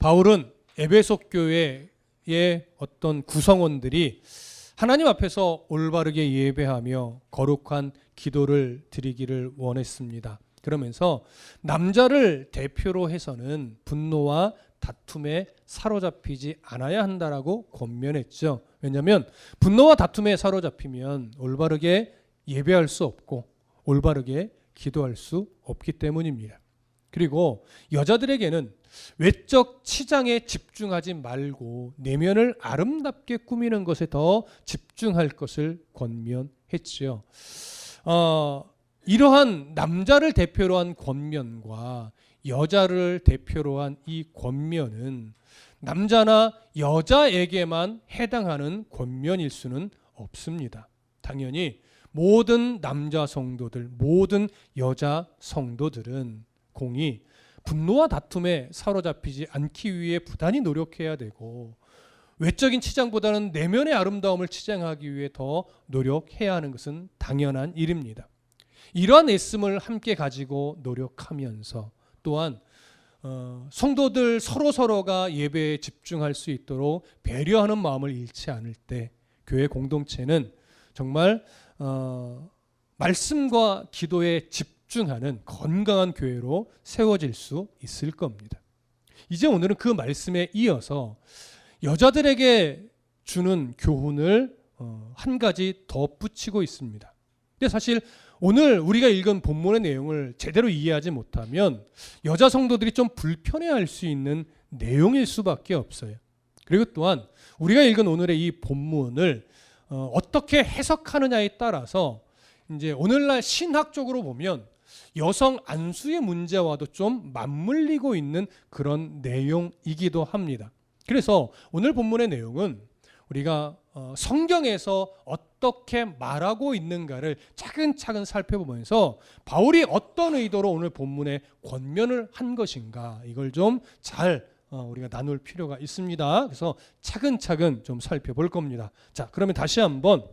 바울은 에베소 교회의 어떤 구성원들이 하나님 앞에서 올바르게 예배하며 거룩한 기도를 드리기를 원했습니다. 그러면서 남자를 대표로 해서는 분노와 다툼에 사로잡히지 않아야 한다라고 권면했죠. 왜냐하면 분노와 다툼에 사로잡히면 올바르게 예배할 수 없고 올바르게 기도할 수 없기 때문입니다. 그리고 여자들에게는 외적 치장에 집중하지 말고 내면을 아름답게 꾸미는 것에 더 집중할 것을 권면했지요. 이러한 남자를 대표로 한 권면과 여자를 대표로 한 이 권면은 남자나 여자에게만 해당하는 권면일 수는 없습니다. 당연히 모든 남자 성도들, 모든 여자 성도들은 공히 분노와 다툼에 사로잡히지 않기 위해 부단히 노력해야 되고 외적인 치장보다는 내면의 아름다움을 치장하기 위해 더 노력해야 하는 것은 당연한 일입니다. 이러한 애씀을 함께 가지고 노력하면서 또한 성도들 서로가 예배에 집중할 수 있도록 배려하는 마음을 잃지 않을 때 교회 공동체는 정말 말씀과 기도에 집중하는 건강한 교회로 세워질 수 있을 겁니다. 이제 오늘은 그 말씀에 이어서 여자들에게 주는 교훈을 한 가지 덧붙이고 있습니다. 근데 사실 오늘 우리가 읽은 본문의 내용을 제대로 이해하지 못하면 여자 성도들이 좀 불편해할 수 있는 내용일 수밖에 없어요. 그리고 또한 우리가 읽은 오늘의 이 본문을 어떻게 해석하느냐에 따라서 이제 오늘날 신학적으로 보면 여성 안수의 문제와도 좀 맞물리고 있는 그런 내용이기도 합니다. 그래서 오늘 본문의 내용은 우리가 성경에서 어떻게 말하고 있는가를 차근차근 살펴보면서 바울이 어떤 의도로 오늘 본문에 권면을 한 것인가 이걸 좀 잘 우리가 나눌 필요가 있습니다. 그래서 차근차근 좀 살펴볼 겁니다. 자, 그러면 다시 한번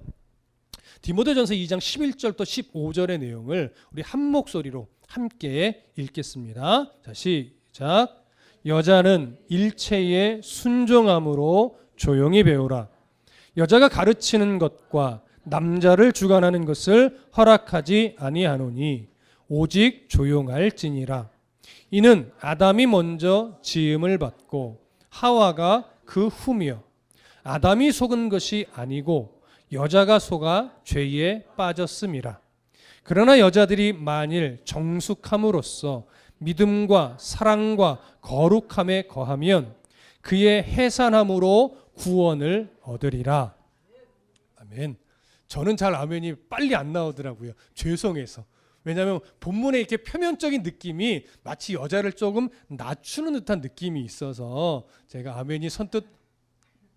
디모데전서 2장 11절부터 15절의 내용을 우리 한 목소리로 함께 읽겠습니다. 자, 시작. 여자는 일체에 순종함으로 조용히 배우라. 여자가 가르치는 것과 남자를 주관하는 것을 허락하지 아니하노니 오직 조용할지니라. 이는 아담이 먼저 지음을 받고 하와가 그 후며 아담이 속은 것이 아니고 여자가 속아 죄에 빠졌음이라. 그러나 여자들이 만일 정숙함으로써 믿음과 사랑과 거룩함에 거하면 그의 해산함으로 구원을 얻으리라. 아멘. 저는 잘 아멘이 빨리 안 나오더라고요. 죄송해서. 왜냐하면 본문에 이렇게 표면적인 느낌이 마치 여자를 조금 낮추는 듯한 느낌이 있어서 제가 아멘이 선뜻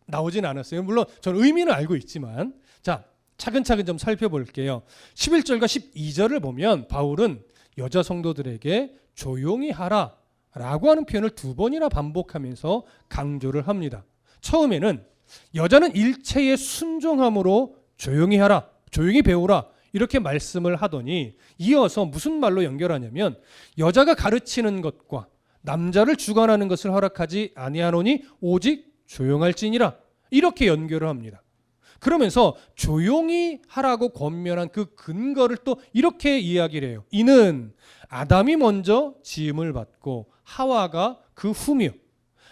나오진 않았어요. 물론 저는 의미는 알고 있지만 자, 차근차근 좀 살펴볼게요. 11절과 12절을 보면 바울은 여자 성도들에게 조용히 하라 라고 하는 표현을 두 번이나 반복하면서 강조를 합니다. 처음에는 여자는 일체에 순종함으로 조용히 하라, 조용히 배우라 이렇게 말씀을 하더니 이어서 무슨 말로 연결하냐면 여자가 가르치는 것과 남자를 주관하는 것을 허락하지 아니하노니 오직 조용할지니라 이렇게 연결을 합니다. 그러면서 조용히 하라고 권면한 그 근거를 또 이렇게 이야기를 해요. 이는 아담이 먼저 지음을 받고 하와가 그 후며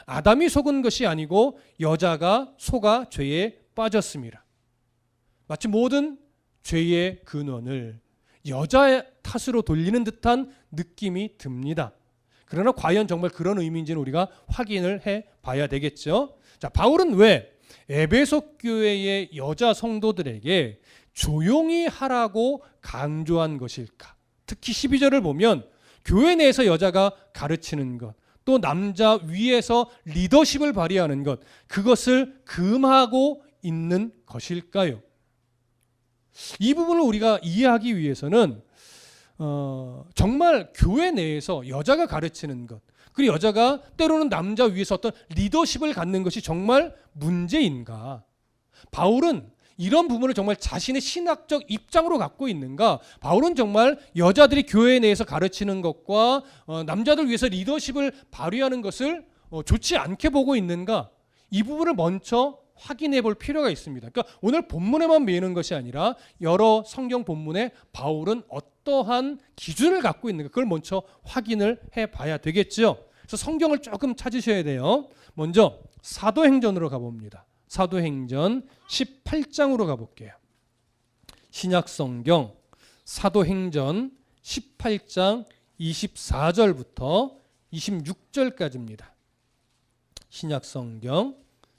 아담이 속은 것이 아니고 여자가 속아 죄에 빠졌습니다. 마치 모든 죄의 근원을 여자의 탓으로 돌리는 듯한 느낌이 듭니다. 그러나 과연 정말 그런 의미인지는 우리가 확인을 해봐야 되겠죠. 자, 바울은 왜 에베소 교회의 여자 성도들에게 조용히 하라고 강조한 것일까? 특히 12절을 보면 교회 내에서 여자가 가르치는 것, 또 남자 위에서 리더십을 발휘하는 것, 그것을 금하고 있는 것일까요? 이 부분을 우리가 이해하기 위해서는 정말 교회 내에서 여자가 가르치는 것, 그리고 여자가 때로는 남자 위에서 어떤 리더십을 갖는 것이 정말 문제인가? 바울은 이런 부분을 정말 자신의 신학적 입장으로 갖고 있는가? 바울은 정말 여자들이 교회 내에서 가르치는 것과 남자들 위해서 리더십을 발휘하는 것을 좋지 않게 보고 있는가? 이 부분을 먼저 확인해 볼 필요가 있습니다. 그러니까 오늘 본문에만 매이는 것이 아니라 여러 성경 본문에 바울은 어떠한 기준을 갖고 있는가, 그걸 먼저 확인을 해 봐야 되겠죠. 그래서 성경을 조금 찾으셔야 돼요. 먼저 사도행전으로 가봅니다. 사도행전 18장으로 가볼게요. 신약성경 사도행전 18장 24절부터 26절까지입니다. 신약성경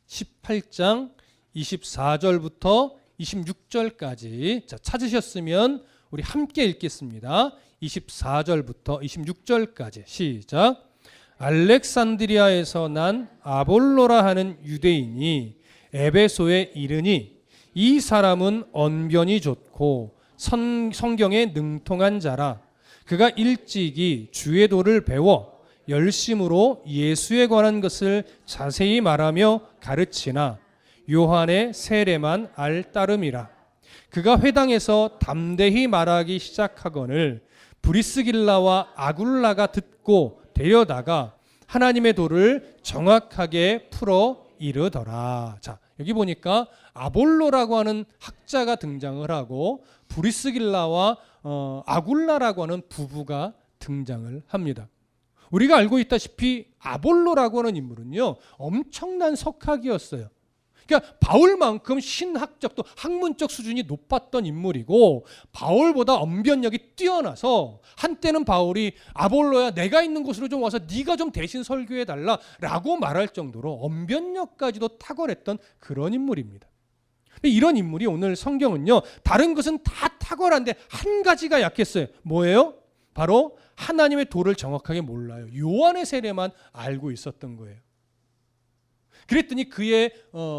18장 24절부터 26절까지. 자, 찾으셨으면 우리 함께 읽겠습니다. 24절부터 26절까지 시작. 알렉산드리아에서 난 아볼로라 하는 유대인이 에베소에 이르니 이 사람은 언변이 좋고 성경에 능통한 자라. 그가 일찍이 주의 도를 배워 열심으로 예수에 관한 것을 자세히 말하며 가르치나 요한의 세례만 알 따름이라. 그가 회당에서 담대히 말하기 시작하거늘 브리스길라와 아굴라가 듣고 데려다가 하나님의 도를 정확하게 풀어 이르더라. 자, 여기 보니까 아볼로라고 하는 학자가 등장을 하고 브리스길라와 아굴라라고 하는 부부가 등장을 합니다. 우리가 알고 있다시피 아볼로라고 하는 인물은요, 엄청난 석학이었어요. 그러니까 바울만큼 신학적 또 학문적 수준이 높았던 인물이고, 바울보다 언변력이 뛰어나서 한때는 바울이 아볼로야 내가 있는 곳으로 좀 와서 네가 좀 대신 설교해 달라라고 말할 정도로 언변력까지도 탁월했던 그런 인물입니다. 이런 인물이 오늘 성경은요, 다른 것은 다 탁월한데 한 가지가 약했어요. 뭐예요? 바로 하나님의 도를 정확하게 몰라요. 요한의 세례만 알고 있었던 거예요. 그랬더니 그의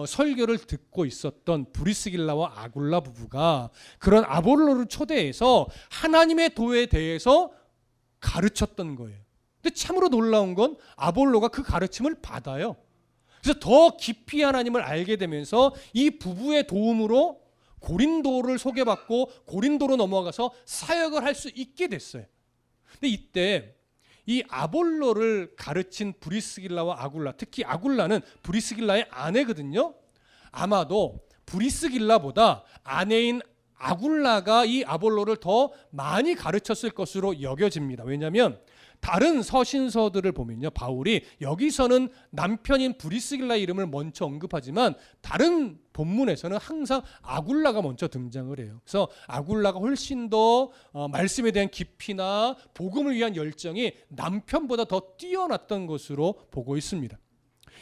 설교를 듣고 있었던 브리스길라와 아굴라 부부가 그런 아볼로를 초대해서 하나님의 도에 대해서 가르쳤던 거예요. 근데 참으로 놀라운 건 아볼로가 그 가르침을 받아요. 그래서 더 깊이 하나님을 알게 되면서 이 부부의 도움으로 고린도를 소개받고 고린도로 넘어가서 사역을 할 수 있게 됐어요. 근데 이때 이 아볼로를 가르친 브리스길라와 아굴라, 특히 아굴라는 브리스길라의 아내거든요. 아마도 브리스길라보다 아내인 아굴라가 이 아볼로를 더 많이 가르쳤을 것으로 여겨집니다. 왜냐하면 다른 서신서들을 보면요, 바울이 여기서는 남편인 브리스길라 이름을 먼저 언급하지만 다른 본문에서는 항상 아굴라가 먼저 등장을 해요. 그래서 아굴라가 훨씬 더 말씀에 대한 깊이나 복음을 위한 열정이 남편보다 더 뛰어났던 것으로 보고 있습니다.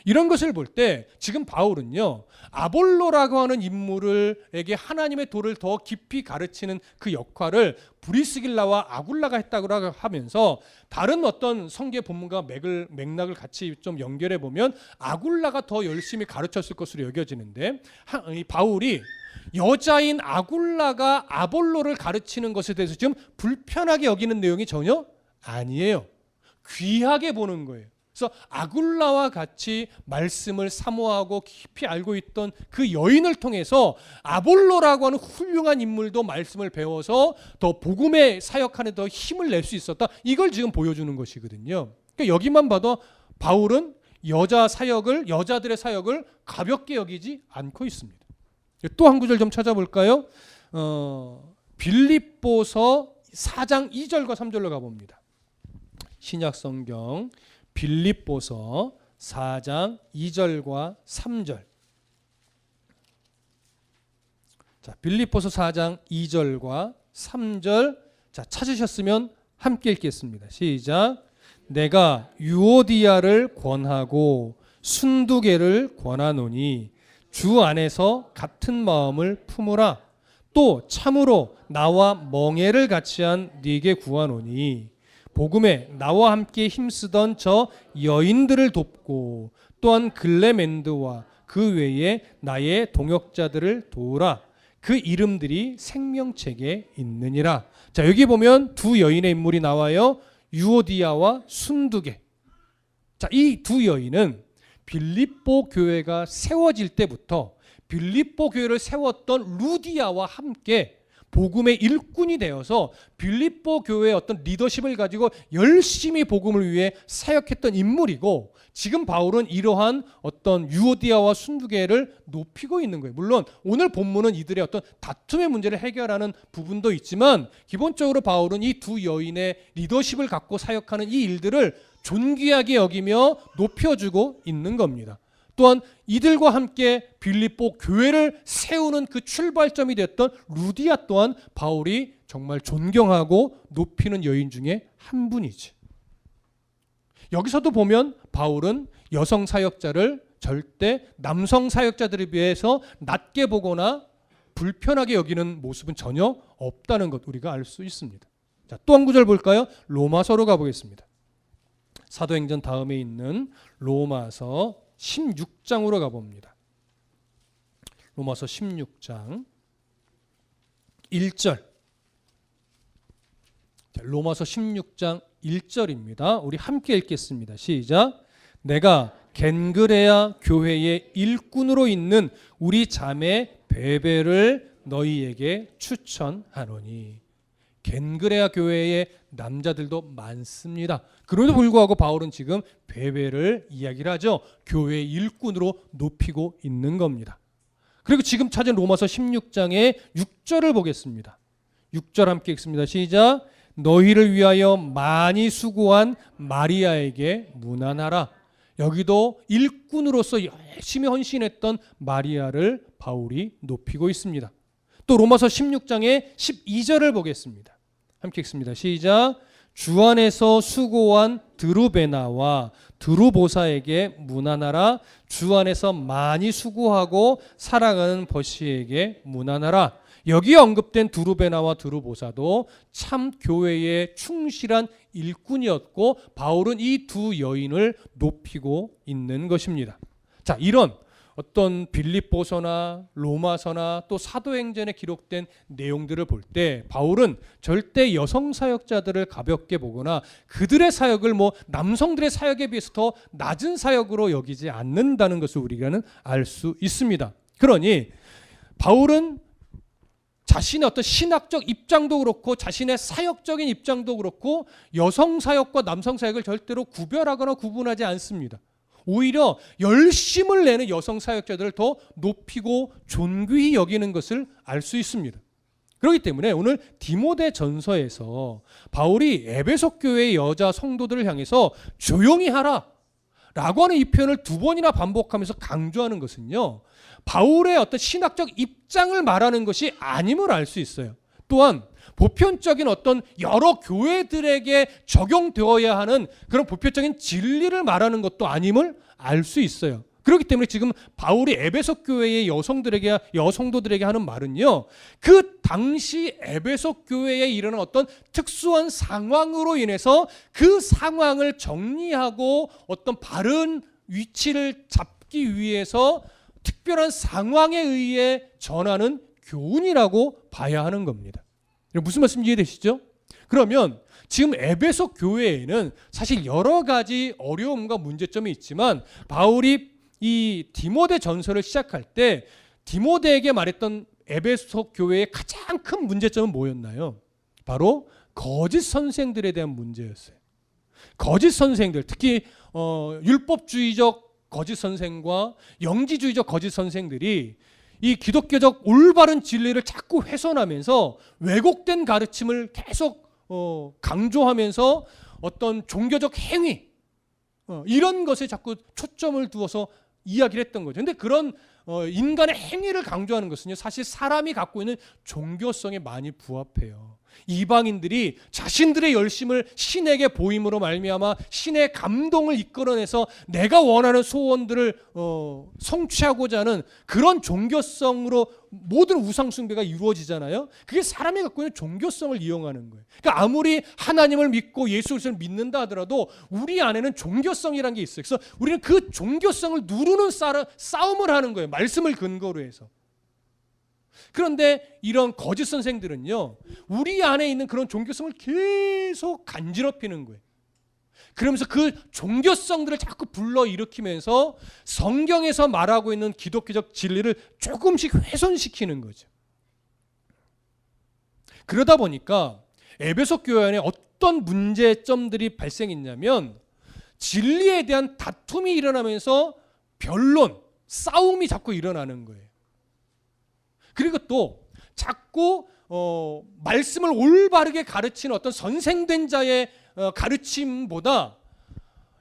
이런 것을 볼 때 지금 바울은요, 아볼로라고 하는 인물에게 하나님의 도를 더 깊이 가르치는 그 역할을 브리스길라와 아굴라가 했다고 하면서 다른 어떤 성경 본문과 맥락을 같이 좀 연결해 보면 아굴라가 더 열심히 가르쳤을 것으로 여겨지는데, 바울이 여자인 아굴라가 아볼로를 가르치는 것에 대해서 지금 불편하게 여기는 내용이 전혀 아니에요. 귀하게 보는 거예요. 그래서 아굴라와 같이 말씀을 사모하고 깊이 알고 있던 그 여인을 통해서 아볼로라고 하는 훌륭한 인물도 말씀을 배워서 더 복음의 사역하는 더 힘을 낼 수 있었다. 이걸 지금 보여주는 것이거든요. 그러니까 여기만 봐도 바울은 여자들의 사역을 가볍게 여기지 않고 있습니다. 또 한 구절 좀 찾아볼까요? 빌립보서 4장 2절과 3절로 가봅니다. 신약성경 빌립보서 4장 2절과 3절. 자, 빌립보서 4장 2절과 3절. 자, 찾으셨으면 함께 읽겠습니다. 시작. 내가 유오디아를 권하고 순두개를 권하노니 주 안에서 같은 마음을 품으라. 또 참으로 나와 멍에를 같이 한 네게 구하노니 복음에 나와 함께 힘쓰던 저 여인들을 돕고 또한 글레멘드와 그 외에 나의 동역자들을 도우라. 그 이름들이 생명책에 있느니라. 자, 여기 보면 두 여인의 인물이 나와요. 유오디아와 순두개. 자, 이 두 여인은 빌립보 교회가 세워질 때부터 빌립보 교회를 세웠던 루디아와 함께 복음의 일꾼이 되어서 빌립보 교회의 어떤 리더십을 가지고 열심히 복음을 위해 사역했던 인물이고, 지금 바울은 이러한 어떤 유오디아와 순두계를 높이고 있는 거예요. 물론 오늘 본문은 이들의 어떤 다툼의 문제를 해결하는 부분도 있지만, 기본적으로 바울은 이 두 여인의 리더십을 갖고 사역하는 이 일들을 존귀하게 여기며 높여주고 있는 겁니다. 또한 이들과 함께 빌립보 교회를 세우는 그 출발점이 됐던 루디아 또한 바울이 정말 존경하고 높이는 여인 중에 한 분이지. 여기서도 보면 바울은 여성 사역자를 절대 남성 사역자들에 비해서 낮게 보거나 불편하게 여기는 모습은 전혀 없다는 것 우리가 알 수 있습니다. 자, 또 한 구절 볼까요? 로마서로 가보겠습니다. 사도행전 다음에 있는 로마서 16장으로 가봅니다. 로마서 16장 1절. 로마서 16장 1절입니다. 우리 함께 읽겠습니다. 시작. 내가 겐그레아 교회의 일꾼으로 있는 우리 자매 베베를 너희에게 추천하노니. 겐그레아 교회의 남자들도 많습니다. 그럼에도 불구하고 바울은 지금 베베를 이야기를 하죠. 교회의 일꾼으로 높이고 있는 겁니다. 그리고 지금 찾은 로마서 16장의 6절을 보겠습니다. 6절 함께 읽습니다. 시작. 너희를 위하여 많이 수고한 마리아에게 문안하라. 여기도 일꾼으로서 열심히 헌신했던 마리아를 바울이 높이고 있습니다. 또 로마서 16장의 12절을 보겠습니다. 함께 읽습니다. 시작. 주 안에서 수고한 드루베나와 드루보사에게 문안하라. 주 안에서 많이 수고하고 살아가는 버시에게 문안하라. 여기에 언급된 드루베나와 드루보사도 참 교회에 충실한 일꾼이었고, 바울은 이 두 여인을 높이고 있는 것입니다. 자, 이런 어떤 빌립보서나 로마서나 또 사도행전에 기록된 내용들을 볼 때 바울은 절대 여성 사역자들을 가볍게 보거나 그들의 사역을 남성들의 사역에 비해서 더 낮은 사역으로 여기지 않는다는 것을 우리가는 알 수 있습니다. 그러니 바울은 자신의 어떤 신학적 입장도 그렇고 자신의 사역적인 입장도 그렇고 여성 사역과 남성 사역을 절대로 구별하거나 구분하지 않습니다. 오히려 열심을 내는 여성 사역자들을 더 높이고 존귀히 여기는 것을 알 수 있습니다. 그렇기 때문에 오늘 디모데 전서에서 바울이 에베소 교회의 여자 성도들을 향해서 조용히 하라 라고 하는 이 표현을 두 번이나 반복하면서 강조하는 것은요, 바울의 어떤 신학적 입장을 말하는 것이 아님을 알 수 있어요. 또한 보편적인 어떤 여러 교회들에게 적용되어야 하는 그런 보편적인 진리를 말하는 것도 아님을 알 수 있어요. 그렇기 때문에 지금 바울이 에베소 교회의 여성도들에게 하는 말은요, 그 당시 에베소 교회에 일어난 어떤 특수한 상황으로 인해서 그 상황을 정리하고 어떤 바른 위치를 잡기 위해서 특별한 상황에 의해 전하는 교훈이라고 봐야 하는 겁니다. 무슨 말씀 이해되시죠? 그러면 지금 에베소 교회에는 사실 여러 가지 어려움과 문제점이 있지만, 바울이 이 디모데 전서를 시작할 때 디모데에게 말했던 에베소 교회의 가장 큰 문제점은 뭐였나요? 바로 거짓 선생들에 대한 문제였어요. 거짓 선생들, 특히 율법주의적 거짓 선생과 영지주의적 거짓 선생들이 이 기독교적 올바른 진리를 자꾸 훼손하면서 왜곡된 가르침을 계속 강조하면서 어떤 종교적 행위 이런 것에 자꾸 초점을 두어서 이야기를 했던 거죠. 그런데 그런 인간의 행위를 강조하는 것은요, 사실 사람이 갖고 있는 종교성에 많이 부합해요. 이방인들이 자신들의 열심을 신에게 보임으로 말미암아 신의 감동을 이끌어내서 내가 원하는 소원들을 성취하고자 하는 그런 종교성으로 모든 우상 숭배가 이루어지잖아요. 그게 사람이 갖고 있는 종교성을 이용하는 거예요. 그러니까 아무리 하나님을 믿고 예수 그리스도를 믿는다 하더라도 우리 안에는 종교성이라는 게 있어요. 그래서 우리는 그 종교성을 누르는 싸움을 하는 거예요. 말씀을 근거로 해서. 그런데 이런 거짓 선생들은요, 우리 안에 있는 그런 종교성을 계속 간지럽히는 거예요. 그러면서 그 종교성들을 자꾸 불러일으키면서 성경에서 말하고 있는 기독교적 진리를 조금씩 훼손시키는 거죠. 그러다 보니까 에베소 교회 안에 어떤 문제점들이 발생했냐면 진리에 대한 다툼이 일어나면서 변론, 싸움이 자꾸 일어나는 거예요. 그리고 또 자꾸 말씀을 올바르게 가르치는 어떤 선생된 자의 가르침보다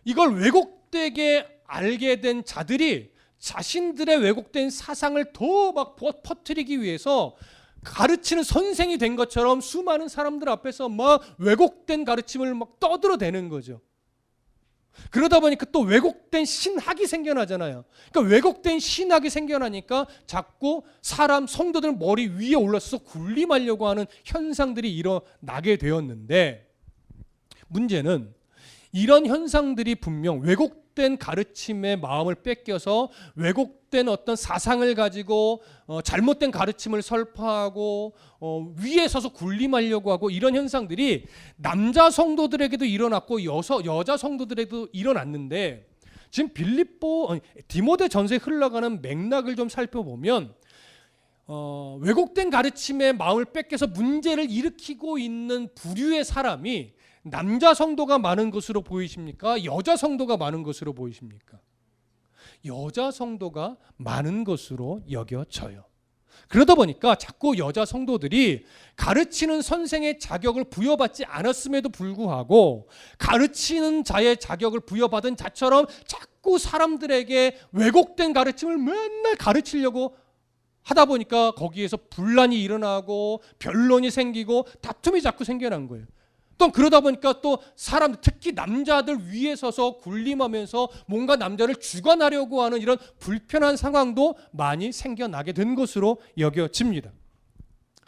이걸 왜곡되게 알게 된 자들이 자신들의 왜곡된 사상을 더 막 퍼뜨리기 위해서 가르치는 선생이 된 것처럼 수많은 사람들 앞에서 막 왜곡된 가르침을 막 떠들어대는 거죠. 그러다 보니까 또 왜곡된 신학이 생겨나잖아요. 그러니까 왜곡된 신학이 생겨나니까 자꾸 사람 성도들 머리 위에 올라서서 군림하려고 하는 현상들이 일어나게 되었는데, 문제는 이런 현상들이 분명 왜곡된 가르침의 마음을 뺏겨서 왜곡된 어떤 사상을 가지고 잘못된 가르침을 설파하고 위에 서서 군림하려고 하고, 이런 현상들이 남자 성도들에게도 일어났고 여자 성도들에게도 일어났는데, 지금 디모데 전서에 흘러가는 맥락을 좀 살펴보면 왜곡된 가르침의 마음을 뺏겨서 문제를 일으키고 있는 부류의 사람이 남자 성도가 많은 것으로 보이십니까? 여자 성도가 많은 것으로 보이십니까? 여자 성도가 많은 것으로 여겨져요. 그러다 보니까 자꾸 여자 성도들이 가르치는 선생의 자격을 부여받지 않았음에도 불구하고 가르치는 자의 자격을 부여받은 자처럼 자꾸 사람들에게 왜곡된 가르침을 맨날 가르치려고 하다 보니까 거기에서 분란이 일어나고 변론이 생기고 다툼이 자꾸 생겨난 거예요. 또 그러다 보니까 또 사람, 특히 남자들 위에 서서 군림하면서 뭔가 남자를 주관하려고 하는 이런 불편한 상황도 많이 생겨나게 된 것으로 여겨집니다.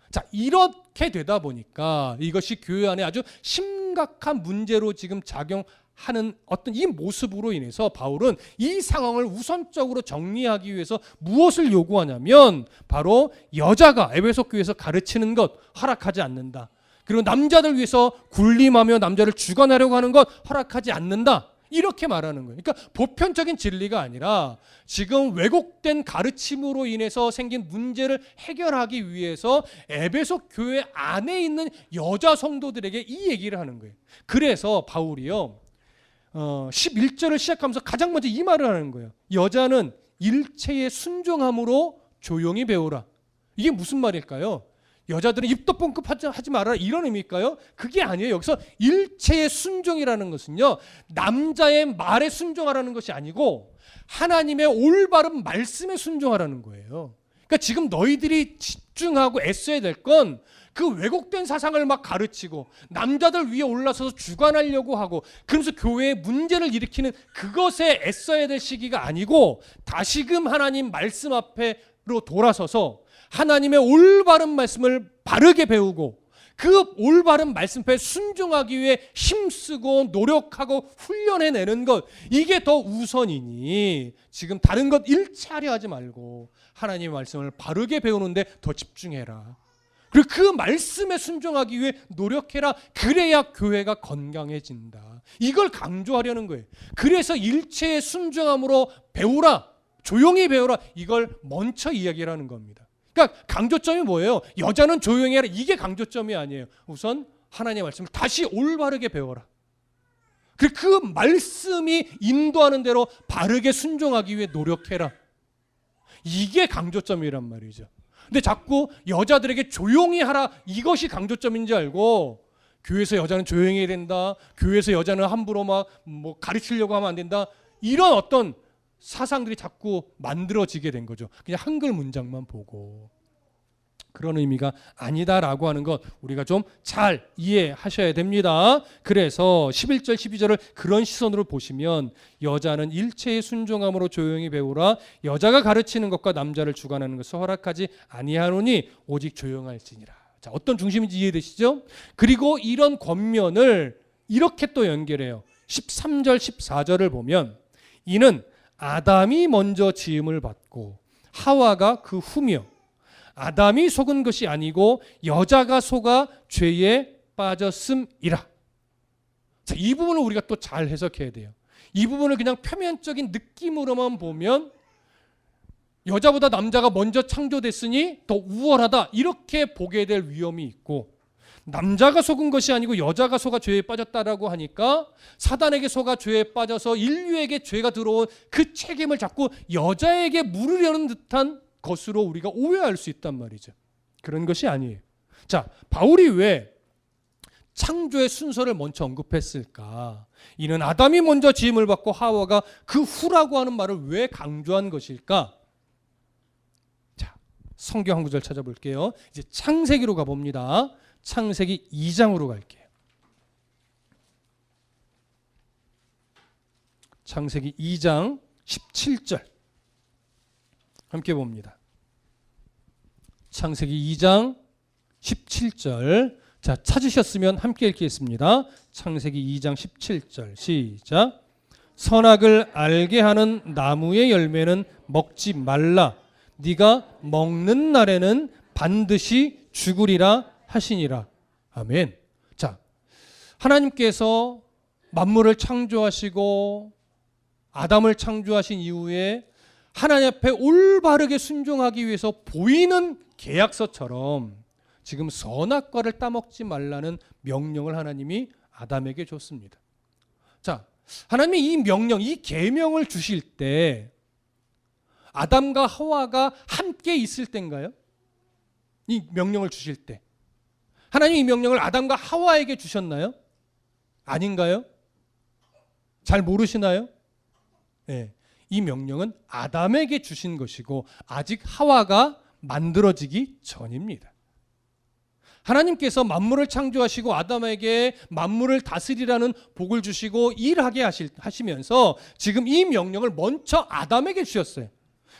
자, 이렇게 되다 보니까 이것이 교회 안에 아주 심각한 문제로 지금 작용하는 어떤 이 모습으로 인해서 바울은 이 상황을 우선적으로 정리하기 위해서 무엇을 요구하냐면 바로 여자가 에베소 교회에서 가르치는 것 허락하지 않는다. 그리고 남자들 위해서 군림하며 남자를 주관하려고 하는 것 허락하지 않는다. 이렇게 말하는 거예요. 그러니까 보편적인 진리가 아니라 지금 왜곡된 가르침으로 인해서 생긴 문제를 해결하기 위해서 에베소 교회 안에 있는 여자 성도들에게 이 얘기를 하는 거예요. 그래서 바울이요 11절을 시작하면서 가장 먼저 이 말을 하는 거예요. 여자는 일체의 순종함으로 조용히 배우라. 이게 무슨 말일까요? 여자들은 입도 뻥끗 하지 말아라, 이런 의미일까요? 그게 아니에요. 여기서 일체의 순종이라는 것은요, 남자의 말에 순종하라는 것이 아니고 하나님의 올바른 말씀에 순종하라는 거예요. 그러니까 지금 너희들이 집중하고 애써야 될 건 그 왜곡된 사상을 막 가르치고 남자들 위에 올라서서 주관하려고 하고 그러면서 교회에 문제를 일으키는 그것에 애써야 될 시기가 아니고, 다시금 하나님 말씀 앞으로 돌아서서 하나님의 올바른 말씀을 바르게 배우고 그 올바른 말씀에 순종하기 위해 힘쓰고 노력하고 훈련해내는 것, 이게 더 우선이니 지금 다른 것 일차려 하지 말고 하나님의 말씀을 바르게 배우는데 더 집중해라. 그리고 그 말씀에 순종하기 위해 노력해라. 그래야 교회가 건강해진다. 이걸 강조하려는 거예요. 그래서 일체의 순종함으로 배우라, 조용히 배우라, 이걸 먼저 이야기를 하는 겁니다. 그러니까 강조점이 뭐예요? 여자는 조용히 해라, 이게 강조점이 아니에요. 우선 하나님의 말씀을 다시 올바르게 배워라. 그리고 그 말씀이 인도하는 대로 바르게 순종하기 위해 노력해라. 이게 강조점이란 말이죠. 근데 자꾸 여자들에게 조용히 하라, 이것이 강조점인지 알고 교회에서 여자는 조용히 해야 된다, 교회에서 여자는 함부로 막 가르치려고 하면 안 된다, 이런 어떤 사상들이 자꾸 만들어지게 된 거죠. 그냥 한글 문장만 보고. 그런 의미가 아니다라고 하는 것 우리가 좀 잘 이해하셔야 됩니다. 그래서 11절 12절을 그런 시선으로 보시면 여자는 일체의 순종함으로 조용히 배우라. 여자가 가르치는 것과 남자를 주관하는 것을 허락하지 아니하노니 오직 조용할지니라. 자, 어떤 중심인지 이해되시죠? 그리고 이런 권면을 이렇게 또 연결해요. 13절 14절을 보면 이는 아담이 먼저 지음을 받고 하와가 그 후며 아담이 속은 것이 아니고 여자가 속아 죄에 빠졌음이라. 자, 이 부분을 우리가 또 잘 해석해야 돼요. 이 부분을 그냥 표면적인 느낌으로만 보면 여자보다 남자가 먼저 창조됐으니 더 우월하다, 이렇게 보게 될 위험이 있고, 남자가 속은 것이 아니고 여자가 속아 죄에 빠졌다라고 하니까 사단에게 속아 죄에 빠져서 인류에게 죄가 들어온 그 책임을 자꾸 여자에게 물으려는 듯한 것으로 우리가 오해할 수 있단 말이죠. 그런 것이 아니에요. 자, 바울이 왜 창조의 순서를 먼저 언급했을까? 이는 아담이 먼저 지음을 받고 하와가 그 후라고 하는 말을 왜 강조한 것일까? 자, 성경 한 구절 찾아볼게요. 이제 창세기로 가봅니다. 창세기 2장으로 갈게요. 창세기 2장 17절 함께 봅니다. 창세기 2장 17절. 자, 찾으셨으면 함께 읽겠습니다. 창세기 2장 17절 시작. 선악을 알게 하는 나무의 열매는 먹지 말라. 네가 먹는 날에는 반드시 죽으리라 하시니라. 아멘. 자, 하나님께서 만물을 창조하시고 아담을 창조하신 이후에 하나님 앞에 올바르게 순종하기 위해서 보이는 계약서처럼 지금 선악과를 따먹지 말라는 명령을 하나님이 아담에게 줬습니다. 자, 하나님이 이 명령, 이 계명을 주실 때 아담과 하와가 함께 있을 때인가요? 이 명령을 주실 때 하나님이 이 명령을 아담과 하와에게 주셨나요? 아닌가요? 잘 모르시나요? 네, 이 명령은 아담에게 주신 것이고 아직 하와가 만들어지기 전입니다. 하나님께서 만물을 창조하시고 아담에게 만물을 다스리라는 복을 주시고 일하게 하시면서 지금 이 명령을 먼저 아담에게 주셨어요.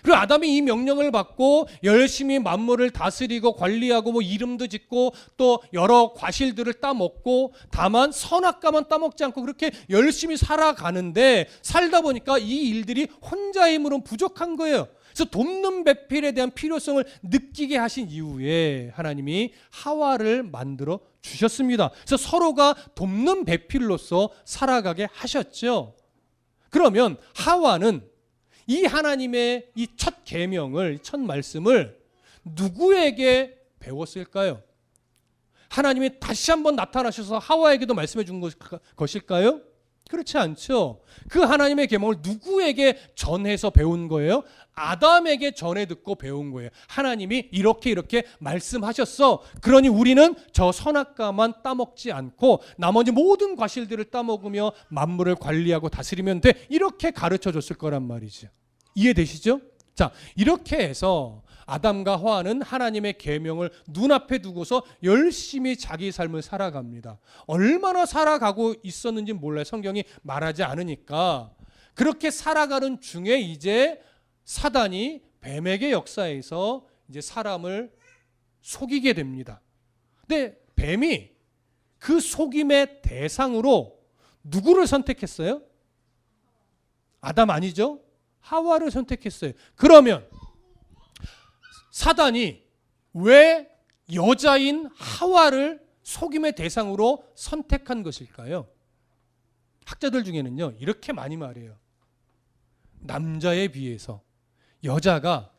그리고 아담이 이 명령을 받고 열심히 만물을 다스리고 관리하고 뭐 이름도 짓고 또 여러 과실들을 따먹고 다만 선악과만 따먹지 않고 그렇게 열심히 살아가는데 살다 보니까 이 일들이 혼자의 힘으로는 부족한 거예요. 그래서 돕는 배필에 대한 필요성을 느끼게 하신 이후에 하나님이 하와를 만들어 주셨습니다. 그래서 서로가 돕는 배필로서 살아가게 하셨죠. 그러면 하와는 이 하나님의 이 첫 계명을, 첫 말씀을 누구에게 배웠을까요? 하나님이 다시 한번 나타나셔서 하와에게도 말씀해 준 것일까요? 그렇지 않죠. 그 하나님의 계명을 누구에게 전해서 배운 거예요? 아담에게 전해 듣고 배운 거예요. 하나님이 이렇게 말씀하셨어. 그러니 우리는 저 선악과만 따먹지 않고 나머지 모든 과실들을 따먹으며 만물을 관리하고 다스리면 돼. 이렇게 가르쳐 줬을 거란 말이죠. 이해되시죠? 자, 이렇게 해서 아담과 하와는 하나님의 계명을 눈앞에 두고서 열심히 자기 삶을 살아갑니다. 얼마나 살아가고 있었는지 몰라요. 성경이 말하지 않으니까. 그렇게 살아가는 중에 이제 사단이 뱀에게 역사해서 이제 사람을 속이게 됩니다. 근데 뱀이 그 속임의 대상으로 누구를 선택했어요? 아담 아니죠? 하와를 선택했어요. 그러면 사단이 왜 여자인 하와를 속임의 대상으로 선택한 것일까요? 학자들 중에는요, 이렇게 많이 말해요. 남자에 비해서 여자가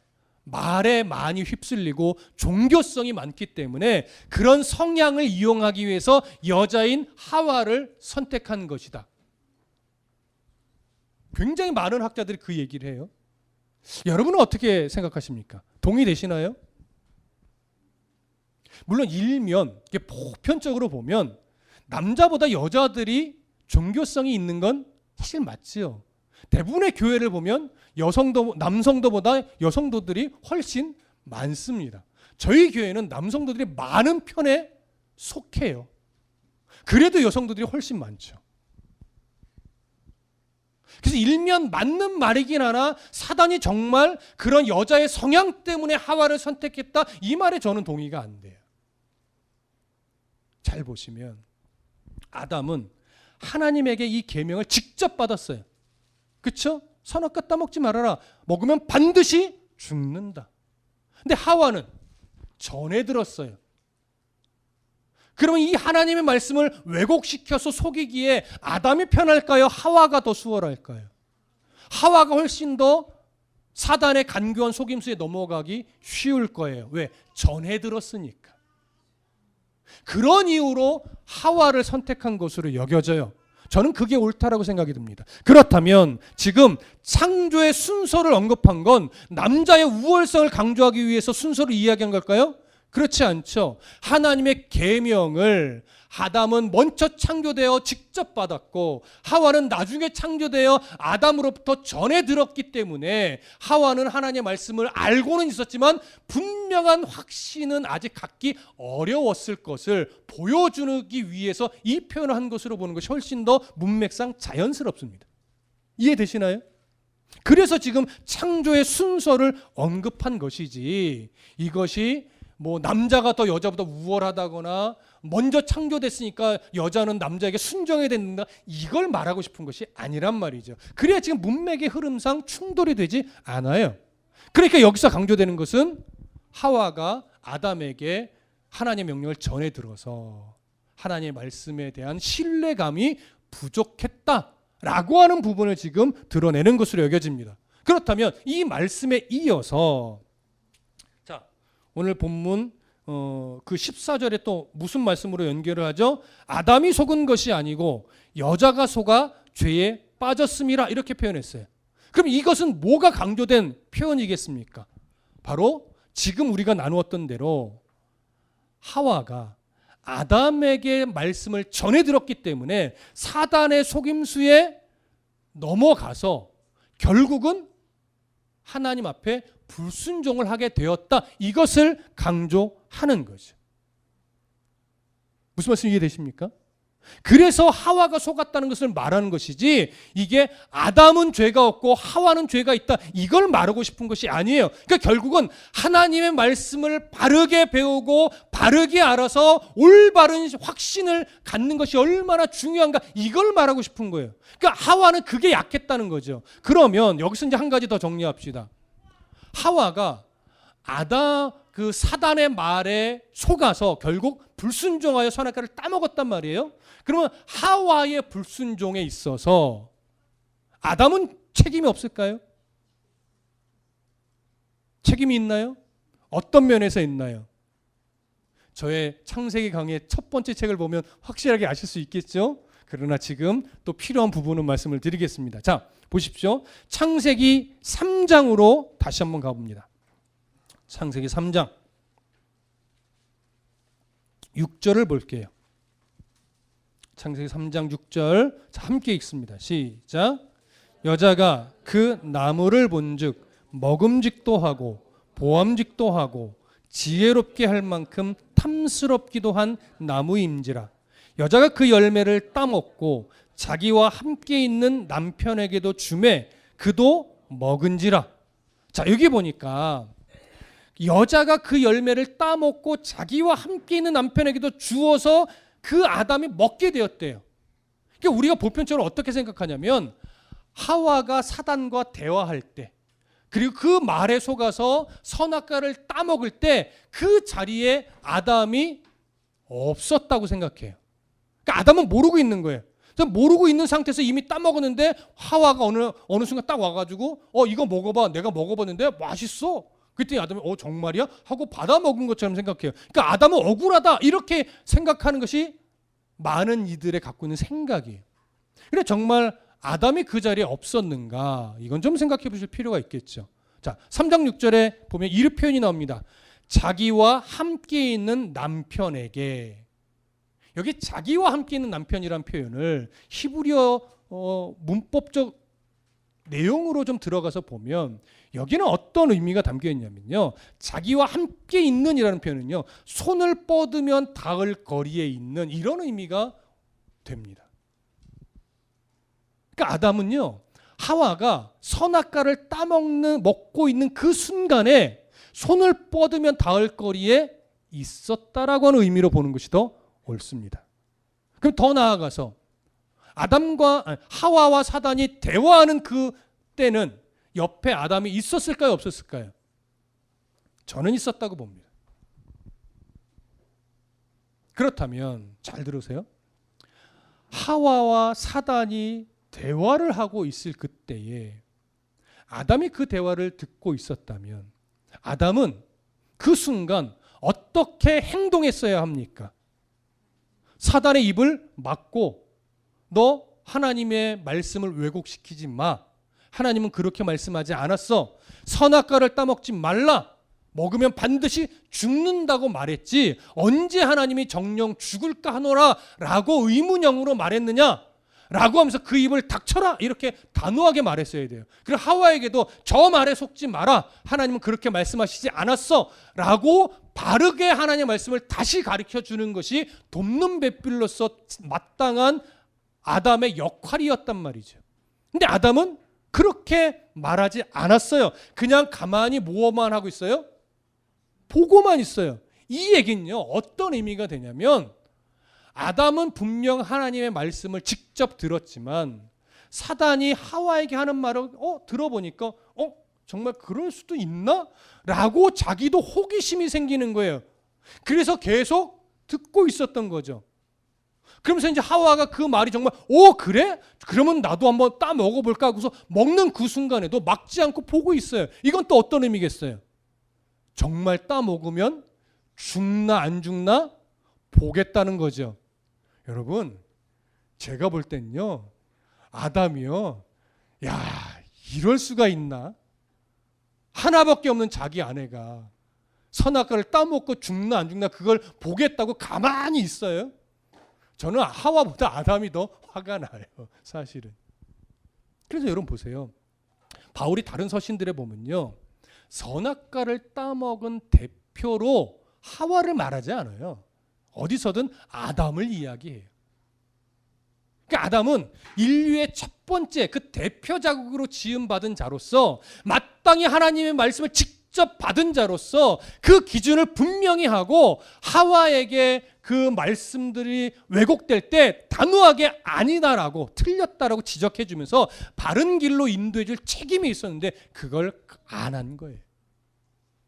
말에 많이 휩쓸리고 종교성이 많기 때문에 그런 성향을 이용하기 위해서 여자인 하와를 선택한 것이다. 굉장히 많은 학자들이 그 얘기를 해요. 여러분은 어떻게 생각하십니까? 동의되시나요? 물론 일면 보편적으로 보면 남자보다 여자들이 종교성이 있는 건 사실 맞지요. 대부분의 교회를 보면 남성도보다 여성도들이 훨씬 많습니다. 저희 교회는 남성도들이 많은 편에 속해요. 그래도 여성도들이 훨씬 많죠. 그래서 일면 맞는 말이긴 하나 사단이 정말 그런 여자의 성향 때문에 하와를 선택했다, 이 말에 저는 동의가 안 돼요. 잘 보시면 아담은 하나님에게 이 계명을 직접 받았어요. 그렇죠? 선악과 따먹지 말아라. 먹으면 반드시 죽는다. 근데 하와는 전해 들었어요. 그러면 이 하나님의 말씀을 왜곡시켜서 속이기에 아담이 편할까요? 하와가 더 수월할까요? 하와가 훨씬 더 사단의 간교한 속임수에 넘어가기 쉬울 거예요. 왜? 전해 들었으니까. 그런 이유로 하와를 선택한 것으로 여겨져요. 저는 그게 옳다라고 생각이 듭니다. 그렇다면 지금 창조의 순서를 언급한 건 남자의 우월성을 강조하기 위해서 순서를 이야기한 걸까요? 그렇지 않죠. 하나님의 계명을 아담은 먼저 창조되어 직접 받았고 하와는 나중에 창조되어 아담으로부터 전해 들었기 때문에 하와는 하나님의 말씀을 알고는 있었지만 분명한 확신은 아직 갖기 어려웠을 것을 보여주기 위해서 이 표현을 한 것으로 보는 것이 훨씬 더 문맥상 자연스럽습니다. 이해되시나요? 그래서 지금 창조의 순서를 언급한 것이지, 이것이 뭐 남자가 더 여자보다 우월하다거나 먼저 창조됐으니까 여자는 남자에게 순종해야 된다, 이걸 말하고 싶은 것이 아니란 말이죠. 그래야 지금 문맥의 흐름상 충돌이 되지 않아요. 그러니까 여기서 강조되는 것은 하와가 아담에게 하나님의 명령을 전해 들어서 하나님의 말씀에 대한 신뢰감이 부족했다라고 하는 부분을 지금 드러내는 것으로 여겨집니다. 그렇다면 이 말씀에 이어서 오늘 본문 그 14절에 또 무슨 말씀으로 연결을 하죠? 아담이 속은 것이 아니고 여자가 속아 죄에 빠졌음이라, 이렇게 표현했어요. 그럼 이것은 뭐가 강조된 표현이겠습니까? 바로 지금 우리가 나누었던 대로 하와가 아담에게 말씀을 전해 들었기 때문에 사단의 속임수에 넘어가서 결국은 하나님 앞에 불순종을 하게 되었다, 이것을 강조하는 거죠. 무슨 말씀 이해되십니까? 그래서 하와가 속았다는 것을 말하는 것이지, 이게 아담은 죄가 없고 하와는 죄가 있다, 이걸 말하고 싶은 것이 아니에요. 그러니까 결국은 하나님의 말씀을 바르게 배우고 바르게 알아서 올바른 확신을 갖는 것이 얼마나 중요한가, 이걸 말하고 싶은 거예요. 그러니까 하와는 그게 약했다는 거죠. 그러면 여기서 이제 한 가지 더 정리합시다. 하와가 그 사단의 말에 속아서 결국 불순종하여 선악과를 따먹었단 말이에요. 그러면 하와의 불순종에 있어서 아담은 책임이 없을까요? 책임이 있나요? 어떤 면에서 있나요? 저의 창세기 강의 첫 번째 책을 보면 확실하게 아실 수 있겠죠? 그러나 지금 또 필요한 부분은 말씀을 드리겠습니다. 자, 보십시오. 창세기 3장으로 다시 한번 가봅니다. 창세기 3장 6절을 볼게요. 창세기 3장 6절, 자, 함께 읽습니다. 시작. 여자가 그 나무를 본즉 먹음직도 하고 보암직도 하고 지혜롭게 할 만큼 탐스럽기도 한 나무임지라. 여자가 그 열매를 따먹고 자기와 함께 있는 남편에게도 주매 그도 먹은지라. 자, 여기 보니까 여자가 그 열매를 따먹고 자기와 함께 있는 남편에게도 주어서 그 아담이 먹게 되었대요. 그러니까 우리가 보편적으로 어떻게 생각하냐면 하와가 사단과 대화할 때, 그리고 그 말에 속아서 선악과를 따먹을 때 그 자리에 아담이 없었다고 생각해요. 그러니까 아담은 모르고 있는 거예요. 모르고 있는 상태에서 이미 따먹었는데 하와가 어느 순간 딱 와가지고 이거 먹어봐, 내가 먹어봤는데 맛있어. 그랬더니 아담이 정말이야? 하고 받아 먹은 것처럼 생각해요. 그러니까 아담은 억울하다, 이렇게 생각하는 것이 많은 이들의 갖고 있는 생각이에요. 그래, 정말 아담이 그 자리에 없었는가, 이건 좀 생각해 보실 필요가 있겠죠. 자, 3장 6절에 보면 이 표현이 나옵니다. 자기와 함께 있는 남편에게. 여기 자기와 함께 있는 남편이란 표현을 히브리어 문법적 내용으로 좀 들어가서 보면 여기는 어떤 의미가 담겨 있냐면요, 자기와 함께 있는이라는 표현은요, 손을 뻗으면 닿을 거리에 있는, 이런 의미가 됩니다. 그러니까 아담은요, 하와가 선악과를 먹고 있는 그 순간에 손을 뻗으면 닿을 거리에 있었다라고 하는 의미로 보는 것이 더 옳습니다. 그럼 더 나아가서 하와와 사단이 대화하는 그 때는 옆에 아담이 있었을까요, 없었을까요? 저는 있었다고 봅니다. 그렇다면 잘 들으세요. 하와와 사단이 대화를 하고 있을 그때에 아담이 그 대화를 듣고 있었다면 아담은 그 순간 어떻게 행동했어야 합니까? 사단의 입을 막고 너 하나님의 말씀을 왜곡시키지 마. 하나님은 그렇게 말씀하지 않았어. 선악과를 따먹지 말라. 먹으면 반드시 죽는다고 말했지. 언제 하나님이 정령 죽을까 하노라 라고 의문형으로 말했느냐? 라고 하면서 그 입을 닥쳐라 이렇게 단호하게 말했어야 돼요. 그리고 하와에게도 저 말에 속지 마라. 하나님은 그렇게 말씀하시지 않았어 라고 바르게 하나님의 말씀을 다시 가르쳐 주는 것이 돕는 배필로서 마땅한 아담의 역할이었단 말이죠. 근데 아담은 그렇게 말하지 않았어요. 그냥 가만히 뭐만 하고 있어요? 보고만 있어요. 이 얘기는요, 어떤 의미가 되냐면 아담은 분명 하나님의 말씀을 직접 들었지만 사단이 하와에게 하는 말을 들어보니까 정말 그럴 수도 있나? 라고 자기도 호기심이 생기는 거예요. 그래서 계속 듣고 있었던 거죠. 그러면서 이제 하와가 그 말이 정말 그래? 그러면 나도 한번 따 먹어볼까 하고서 먹는 그 순간에도 막지 않고 보고 있어요. 이건 또 어떤 의미겠어요? 정말 따 먹으면 죽나 안 죽나 보겠다는 거죠. 여러분, 제가 볼 땐요, 아담이요, 야, 이럴 수가 있나? 하나밖에 없는 자기 아내가 선악과를 따먹고 죽나 안 죽나 그걸 보겠다고 가만히 있어요? 저는 하와보다 아담이 더 화가 나요, 사실은. 그래서 여러분 보세요. 바울이 다른 서신들에 보면요, 선악과를 따먹은 대표로 하와를 말하지 않아요. 어디서든 아담을 이야기해요. 그러니까 아담은 인류의 첫 번째 그 대표 자국으로 지음받은 자로서 마땅히 하나님의 말씀을 직접 받은 자로서 그 기준을 분명히 하고 하와에게 그 말씀들이 왜곡될 때 단호하게 아니다라고 틀렸다라고 지적해 주면서 바른 길로 인도해 줄 책임이 있었는데 그걸 안 한 거예요.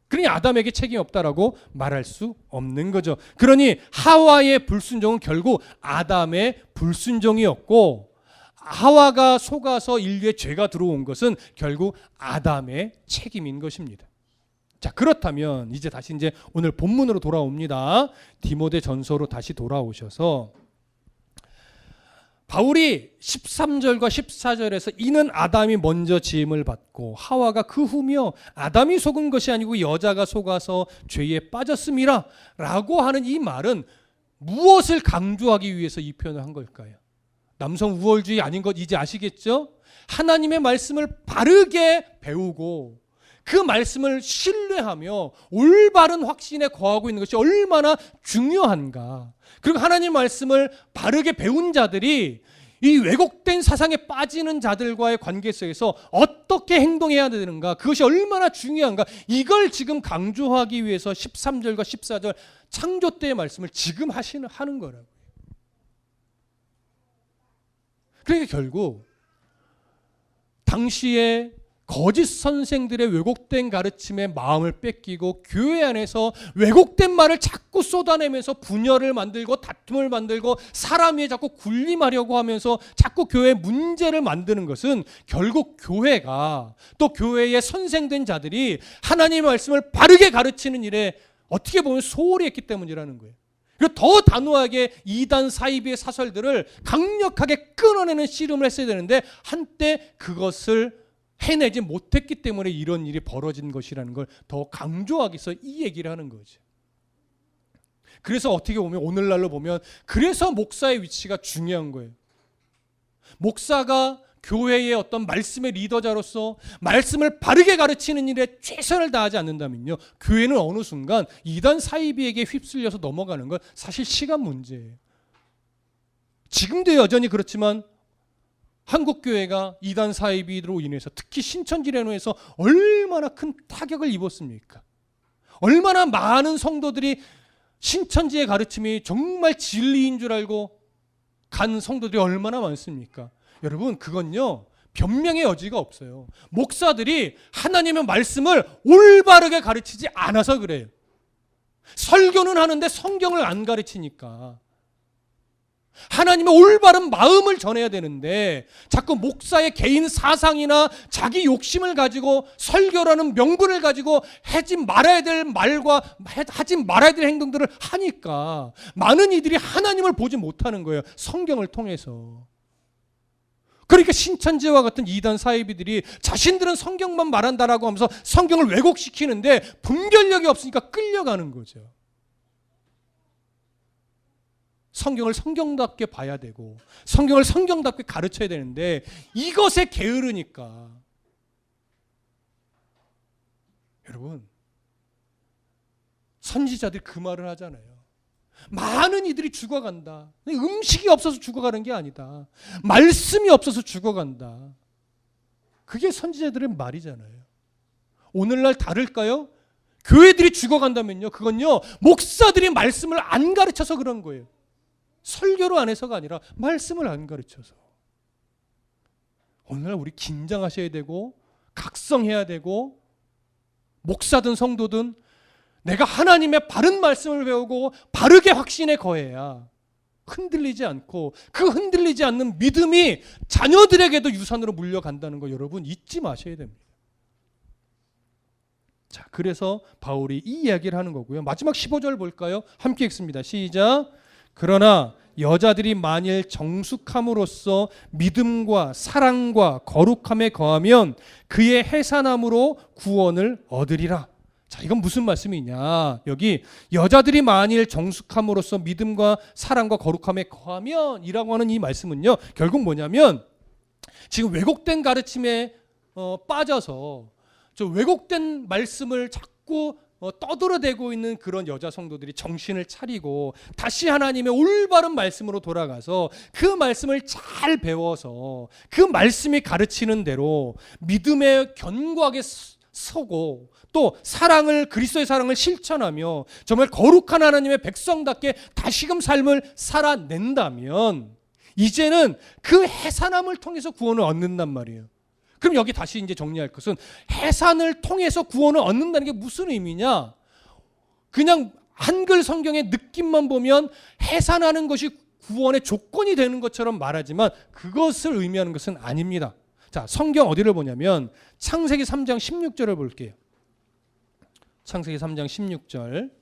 그러니 아담에게 책임이 없다라고 말할 수 없는 거죠. 그러니 하와의 불순종은 결국 아담의 불순종이었고 하와가 속아서 인류의 죄가 들어온 것은 결국 아담의 책임인 것입니다. 자, 그렇다면 이제 오늘 본문으로 돌아옵니다. 디모데 전서로 다시 돌아오셔서 바울이 13절과 14절에서 이는 아담이 먼저 지음을 받고 하와가 그 후며 아담이 속은 것이 아니고 여자가 속아서 죄에 빠졌음이라 라고 하는 이 말은 무엇을 강조하기 위해서 이 표현을 한 걸까요? 남성 우월주의 아닌 것 이제 아시겠죠? 하나님의 말씀을 바르게 배우고 그 말씀을 신뢰하며 올바른 확신에 거하고 있는 것이 얼마나 중요한가. 그리고 하나님 말씀을 바르게 배운 자들이 이 왜곡된 사상에 빠지는 자들과의 관계 속에서 어떻게 행동해야 되는가, 그것이 얼마나 중요한가, 이걸 지금 강조하기 위해서 13절과 14절 창조 때의 말씀을 지금 하는 거라고요. 그러니까 결국 당시에 거짓 선생들의 왜곡된 가르침에 마음을 뺏기고 교회 안에서 왜곡된 말을 자꾸 쏟아내면서 분열을 만들고 다툼을 만들고 사람 위에 자꾸 군림하려고 하면서 자꾸 교회에 문제를 만드는 것은 결국 교회가 또 교회의 선생된 자들이 하나님의 말씀을 바르게 가르치는 일에 어떻게 보면 소홀히 했기 때문이라는 거예요. 그리고 더 단호하게 이단 사이비의 사설들을 강력하게 끊어내는 씨름을 했어야 되는데 한때 그것을 해내지 못했기 때문에 이런 일이 벌어진 것이라는 걸 더 강조하기 위해서 이 얘기를 하는 거죠. 그래서 어떻게 보면 오늘날로 보면 그래서 목사의 위치가 중요한 거예요. 목사가 교회의 어떤 말씀의 리더자로서 말씀을 바르게 가르치는 일에 최선을 다하지 않는다면요, 교회는 어느 순간 이단 사이비에게 휩쓸려서 넘어가는 건 사실 시간 문제예요. 지금도 여전히 그렇지만 한국 교회가 이단 사이비로 인해서 특히 신천지례노에서 얼마나 큰 타격을 입었습니까? 얼마나 많은 성도들이 신천지의 가르침이 정말 진리인 줄 알고 간 성도들이 얼마나 많습니까? 여러분, 그건요 변명의 여지가 없어요. 목사들이 하나님의 말씀을 올바르게 가르치지 않아서 그래요. 설교는 하는데 성경을 안 가르치니까. 하나님의 올바른 마음을 전해야 되는데 자꾸 목사의 개인 사상이나 자기 욕심을 가지고 설교라는 명분을 가지고 하지 말아야 될 말과 하지 말아야 될 행동들을 하니까 많은 이들이 하나님을 보지 못하는 거예요. 성경을 통해서. 그러니까 신천지와 같은 이단 사이비들이 자신들은 성경만 말한다라고 하면서 성경을 왜곡시키는데 분별력이 없으니까 끌려가는 거죠. 성경을 성경답게 봐야 되고 성경을 성경답게 가르쳐야 되는데 이것에 게으르니까 여러분 선지자들이 그 말을 하잖아요. 많은 이들이 죽어간다. 음식이 없어서 죽어가는 게 아니다. 말씀이 없어서 죽어간다. 그게 선지자들의 말이잖아요. 오늘날 다를까요? 교회들이 죽어간다면요, 그건요 목사들이 말씀을 안 가르쳐서 그런 거예요. 설교로 안 해서가 아니라 말씀을 안 가르쳐서. 오늘날 우리 긴장하셔야 되고 각성해야 되고 목사든 성도든 내가 하나님의 바른 말씀을 배우고 바르게 확신에 거해야 흔들리지 않고 그 흔들리지 않는 믿음이 자녀들에게도 유산으로 물려간다는 거 여러분 잊지 마셔야 됩니다. 자, 그래서 바울이 이 이야기를 하는 거고요. 마지막 15절 볼까요? 함께 읽습니다. 시작. 그러나 여자들이 만일 정숙함으로써 믿음과 사랑과 거룩함에 거하면 그의 해산함으로 구원을 얻으리라. 자, 이건 무슨 말씀이냐? 여기 여자들이 만일 정숙함으로써 믿음과 사랑과 거룩함에 거하면 이라고 하는 이 말씀은요, 결국 뭐냐면 지금 왜곡된 가르침에 빠져서 저 왜곡된 말씀을 자꾸 떠들어대고 있는 그런 여자 성도들이 정신을 차리고 다시 하나님의 올바른 말씀으로 돌아가서 그 말씀을 잘 배워서 그 말씀이 가르치는 대로 믿음에 견고하게 서고 또 사랑을 그리스도의 사랑을 실천하며 정말 거룩한 하나님의 백성답게 다시금 삶을 살아낸다면 이제는 그 해산함을 통해서 구원을 얻는단 말이에요. 그럼 여기 다시 이제 정리할 것은 해산을 통해서 구원을 얻는다는 게 무슨 의미냐? 그냥 한글 성경의 느낌만 보면 해산하는 것이 구원의 조건이 되는 것처럼 말하지만 그것을 의미하는 것은 아닙니다. 자, 성경 어디를 보냐면 창세기 3장 16절을 볼게요. 창세기 3장 16절.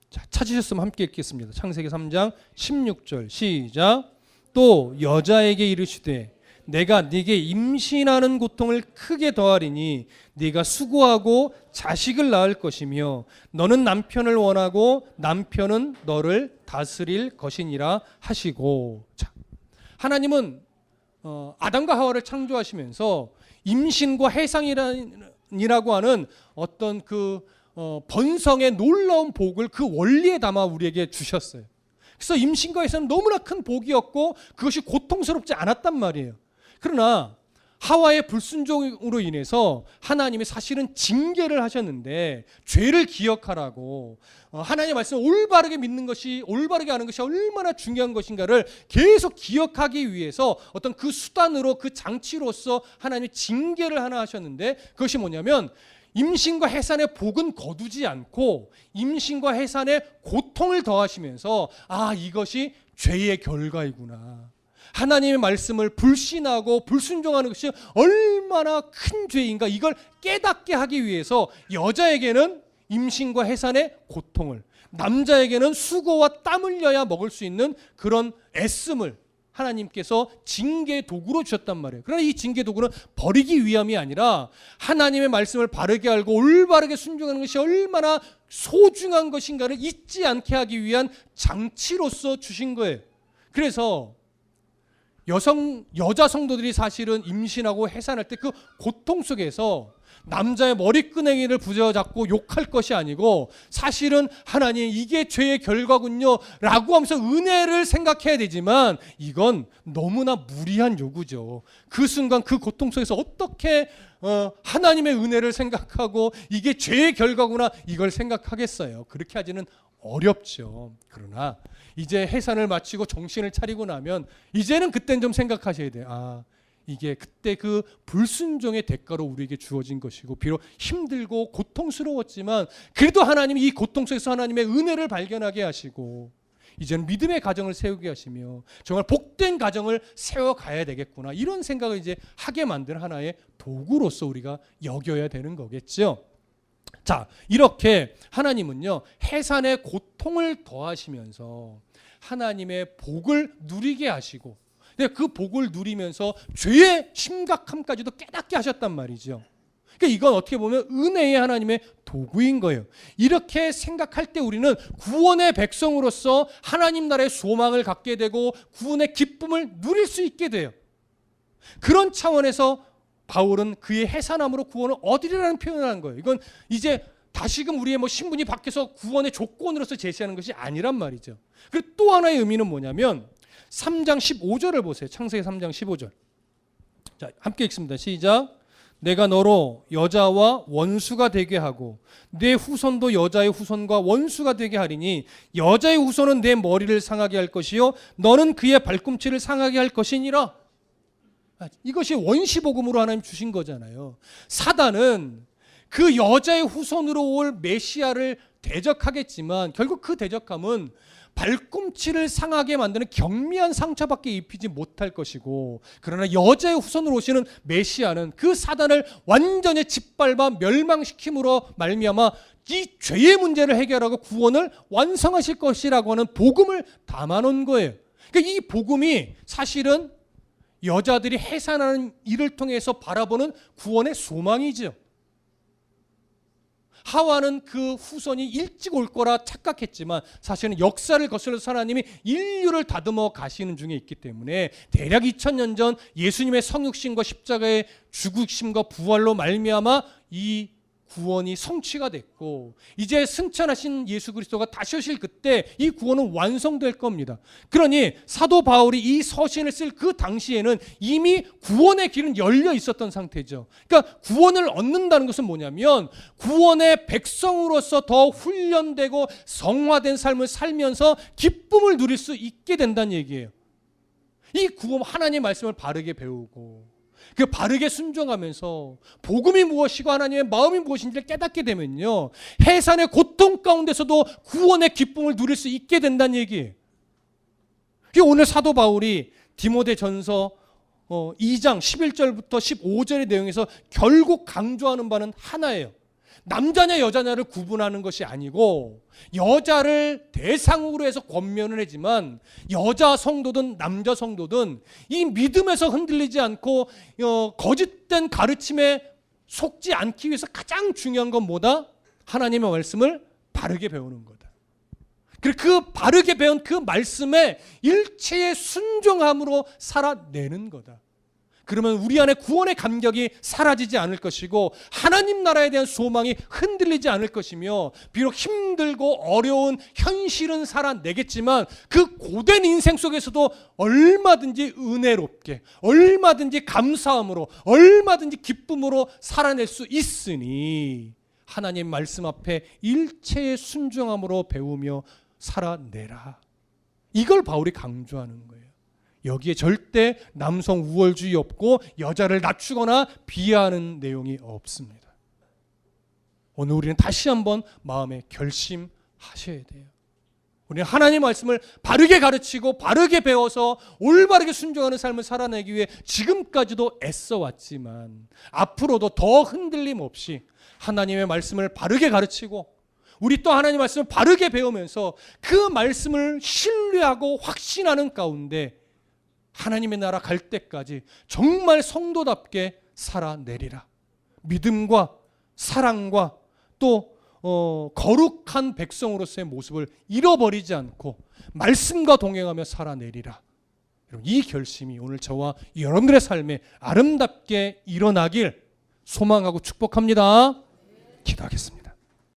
자, 찾으셨으면 함께 읽겠습니다. 창세기 3장 16절 시작. 또 여자에게 이르시되 내가 네게 임신하는 고통을 크게 더하리니 네가 수고하고 자식을 낳을 것이며 너는 남편을 원하고 남편은 너를 다스릴 것이니라 하시고. 자, 하나님은 아담과 하와를 창조하시면서 임신과 해상이라고 하는 어떤 그 번성의 놀라운 복을 그 원리에 담아 우리에게 주셨어요. 그래서 임신과 해산은 너무나 큰 복이었고 그것이 고통스럽지 않았단 말이에요. 그러나 하와의 불순종으로 인해서 하나님이 사실은 징계를 하셨는데 죄를 기억하라고 하나님의 말씀을 올바르게 믿는 것이 올바르게 하는 것이 얼마나 중요한 것인가를 계속 기억하기 위해서 어떤 그 수단으로 그 장치로서 하나님이 징계를 하나 하셨는데 그것이 뭐냐면 임신과 해산의 복은 거두지 않고 임신과 해산의 고통을 더하시면서 아, 이것이 죄의 결과이구나. 하나님의 말씀을 불신하고 불순종하는 것이 얼마나 큰 죄인가 이걸 깨닫게 하기 위해서 여자에게는 임신과 해산의 고통을, 남자에게는 수고와 땀 흘려야 먹을 수 있는 그런 애씀을 하나님께서 징계 도구로 주셨단 말이에요. 그러나 이 징계 도구는 버리기 위함이 아니라 하나님의 말씀을 바르게 알고 올바르게 순종하는 것이 얼마나 소중한 것인가를 잊지 않게 하기 위한 장치로서 주신 거예요. 그래서 여자 성도들이 사실은 임신하고 해산할 때 그 고통 속에서 남자의 머리끄댕이를 부여잡고 욕할 것이 아니고 사실은 하나님 이게 죄의 결과군요 라고 하면서 은혜를 생각해야 되지만 이건 너무나 무리한 요구죠. 그 순간 그 고통 속에서 어떻게 하나님의 은혜를 생각하고 이게 죄의 결과구나 이걸 생각하겠어요. 그렇게 하지는 어렵죠. 그러나 이제 해산을 마치고 정신을 차리고 나면 이제는 그땐 좀 생각하셔야 돼요. 아, 이게 그때 그 불순종의 대가로 우리에게 주어진 것이고, 비록 힘들고 고통스러웠지만 그래도 하나님이 이 고통 속에서 하나님의 은혜를 발견하게 하시고 이제는 믿음의 가정을 세우게 하시며 정말 복된 가정을 세워가야 되겠구나, 이런 생각을 이제 하게 만든 하나의 도구로서 우리가 여겨야 되는 거겠죠. 자, 이렇게 하나님은요, 해산의 고통을 더하시면서 하나님의 복을 누리게 하시고, 그 복을 누리면서 죄의 심각함까지도 깨닫게 하셨단 말이죠. 그러니까 이건 어떻게 보면 은혜의 하나님의 도구인 거예요. 이렇게 생각할 때 우리는 구원의 백성으로서 하나님 나라의 소망을 갖게 되고 구원의 기쁨을 누릴 수 있게 돼요. 그런 차원에서 바울은 그의 해산함으로 구원을 얻으리라는 표현을 한 거예요. 이건 이제 다시금 우리의 신분이 바뀌어서 구원의 조건으로서 제시하는 것이 아니란 말이죠. 그리고 또 하나의 의미는 뭐냐면 3장 15절을 보세요. 창세기 3장 15절. 자, 함께 읽습니다. 시작. 내가 너로 여자와 원수가 되게 하고 내 후손도 여자의 후손과 원수가 되게 하리니 여자의 후손은 내 머리를 상하게 할 것이요 너는 그의 발꿈치를 상하게 할 것이니라. 이것이 원시복음으로 하나님 주신 거잖아요. 사단은 그 여자의 후손으로 올 메시아를 대적하겠지만 결국 그 대적함은 발꿈치를 상하게 만드는 경미한 상처밖에 입히지 못할 것이고, 그러나 여자의 후손으로 오시는 메시아는 그 사단을 완전히 짓밟아 멸망시킴으로 말미암아 이 죄의 문제를 해결하고 구원을 완성하실 것이라고 하는 복음을 담아놓은 거예요. 그러니까 이 복음이 사실은 여자들이 해산하는 일을 통해서 바라보는 구원의 소망이죠. 하와는 그 후손이 일찍 올 거라 착각했지만 사실은 역사를 거슬러서 하나님이 인류를 다듬어 가시는 중에 있기 때문에 대략 2000년 전 예수님의 성육신과 십자가의 죽으심과 부활로 말미암아 이 구원이 성취가 됐고, 이제 승천하신 예수 그리스도가 다시 오실 그때 이 구원은 완성될 겁니다. 그러니 사도 바울이 이 서신을 쓸 그 당시에는 이미 구원의 길은 열려 있었던 상태죠. 그러니까 구원을 얻는다는 것은 뭐냐면 구원의 백성으로서 더 훈련되고 성화된 삶을 살면서 기쁨을 누릴 수 있게 된다는 얘기예요. 이 구원, 하나님의 말씀을 바르게 배우고 그 바르게 순종하면서 복음이 무엇이고 하나님의 마음이 무엇인지를 깨닫게 되면요, 해산의 고통 가운데서도 구원의 기쁨을 누릴 수 있게 된다는 얘기예요. 오늘 사도 바울이 디모데전서 2장 11절부터 15절의 내용에서 결국 강조하는 바는 하나예요. 남자냐 여자냐를 구분하는 것이 아니고 여자를 대상으로 해서 권면을 하지만 여자 성도든 남자 성도든 이 믿음에서 흔들리지 않고 거짓된 가르침에 속지 않기 위해서 가장 중요한 건 뭐다? 하나님의 말씀을 바르게 배우는 거다. 그리고 그 바르게 배운 그 말씀에 일체의 순종함으로 살아내는 거다. 그러면 우리 안에 구원의 감격이 사라지지 않을 것이고 하나님 나라에 대한 소망이 흔들리지 않을 것이며, 비록 힘들고 어려운 현실은 살아내겠지만 그 고된 인생 속에서도 얼마든지 은혜롭게, 얼마든지 감사함으로, 얼마든지 기쁨으로 살아낼 수 있으니 하나님 말씀 앞에 일체의 순종함으로 배우며 살아내라. 이걸 바울이 강조하는 거예요. 여기에 절대 남성 우월주의 없고 여자를 낮추거나 비하하는 내용이 없습니다. 오늘 우리는 다시 한번 마음에 결심하셔야 돼요. 우리는 하나님 말씀을 바르게 가르치고 바르게 배워서 올바르게 순종하는 삶을 살아내기 위해 지금까지도 애써왔지만 앞으로도 더 흔들림 없이 하나님의 말씀을 바르게 가르치고 우리 또 하나님 말씀을 바르게 배우면서 그 말씀을 신뢰하고 확신하는 가운데 하나님의 나라 갈 때까지 정말 성도답게 살아내리라. 믿음과 사랑과 또 거룩한 백성으로서의 모습을 잃어버리지 않고 말씀과 동행하며 살아내리라. 이 결심이 오늘 저와 여러분들의 삶에 아름답게 일어나길 소망하고 축복합니다. 기도하겠습니다.